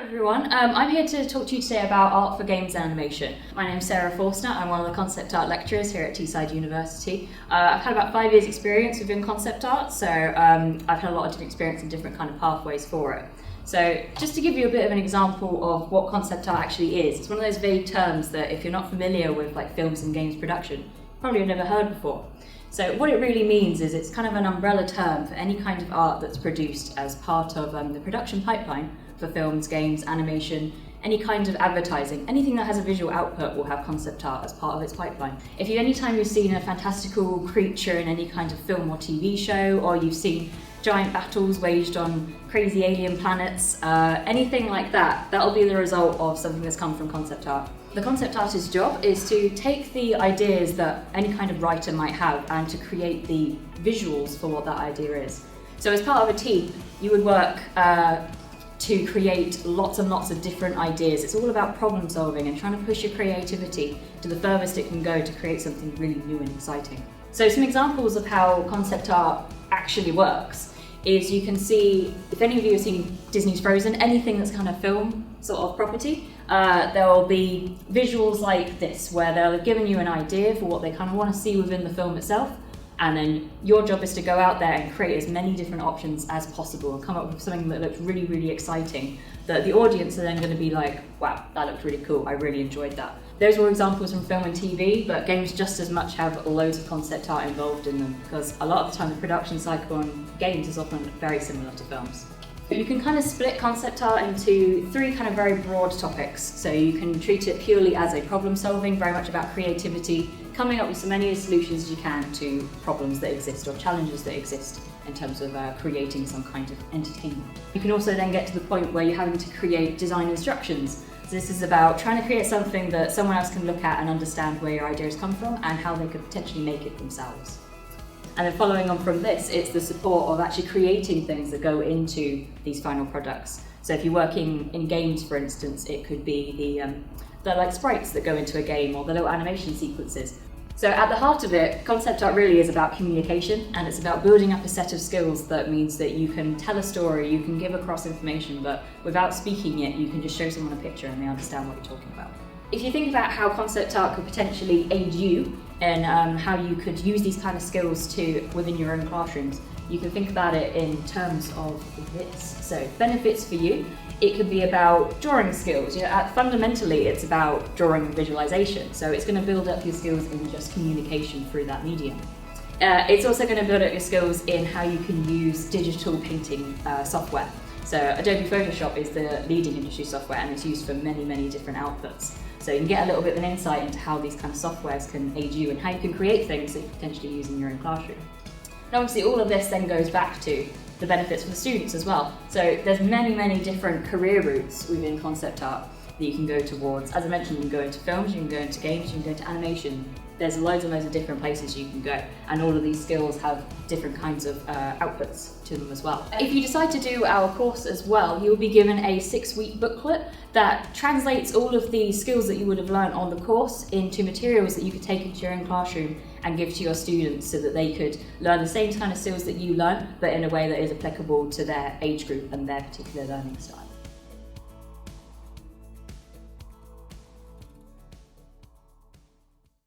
Everyone, I'm here to talk to you today about art for games and animation. My name's Sarah Forstner. I'm one of the concept art lecturers here at Teesside University. I've had about 5 years experience within concept art, so I've had a lot of different experience in different kind of pathways for it. So just to give you a bit of an example of what concept art actually is, it's one of those vague terms that if you're not familiar with like films and games production, you probably have never heard before. So what it really means is it's kind of an umbrella term for any kind of art that's produced as part of the production pipeline for films, games, animation, any kind of advertising. Anything that has a visual output will have concept art as part of its pipeline. If anytime you've seen a fantastical creature in any kind of film or TV show, or you've seen giant battles waged on crazy alien planets, anything like that, that'll be the result of something that's come from concept art. The concept artist's job is to take the ideas that any kind of writer might have and to create the visuals for what that idea is. So as part of a team, you would work to create lots and lots of different ideas. It's all about problem solving and trying to push your creativity to the furthest it can go to create something really new and exciting. So some examples of how concept art actually works is you can see, if any of you have seen Disney's Frozen, anything that's kind of film sort of property, there will be visuals like this where they'll have given you an idea for what they kind of want to see within the film itself, and then your job is to go out there and create as many different options as possible and come up with something that looks really, really exciting, that the audience are then going to be like, wow, that looked really cool, I really enjoyed that. Those were examples from film and TV, but games just as much have loads of concept art involved in them, because a lot of the time the production cycle on games is often very similar to films. You can kind of split concept art into 3 kind of very broad topics. So you can treat it purely as a problem solving, very much about creativity, coming up with as many solutions as you can to problems that exist or challenges that exist in terms of creating some kind of entertainment. You can also then get to the point where you're having to create design instructions. So this is about trying to create something that someone else can look at and understand where your ideas come from and how they could potentially make it themselves. And then following on from this, it's the support of actually creating things that go into these final products. So if you're working in games, for instance, it could be the like sprites that go into a game or the little animation sequences. So at the heart of it, concept art really is about communication, and it's about building up a set of skills that means that you can tell a story, you can give across information, but without speaking it, you can just show someone a picture and they understand what you're talking about. If you think about how concept art could potentially aid you in how you could use these kind of skills within your own classrooms, you can think about it in terms of this. So benefits for you, it could be about drawing skills. Fundamentally it's about drawing and visualization, so it's going to build up your skills in just communication through that medium. It's also going to build up your skills in how you can use digital painting software. So Adobe Photoshop is the leading industry software and it's used for many, many different outputs. So you can get a little bit of an insight into how these kind of softwares can aid you and how you can create things that you potentially use in your own classroom. And obviously all of this then goes back to the benefits for the students as well. So there's many, many different career routes within concept art that you can go towards. As I mentioned, you can go into films, you can go into games, you can go into animation. There's loads and loads of different places you can go, and all of these skills have different kinds of outputs to them as well. If you decide to do our course as well, you'll be given a 6-week booklet that translates all of the skills that you would have learned on the course into materials that you could take into your own classroom and give to your students so that they could learn the same kind of skills that you learn, but in a way that is applicable to their age group and their particular learning style.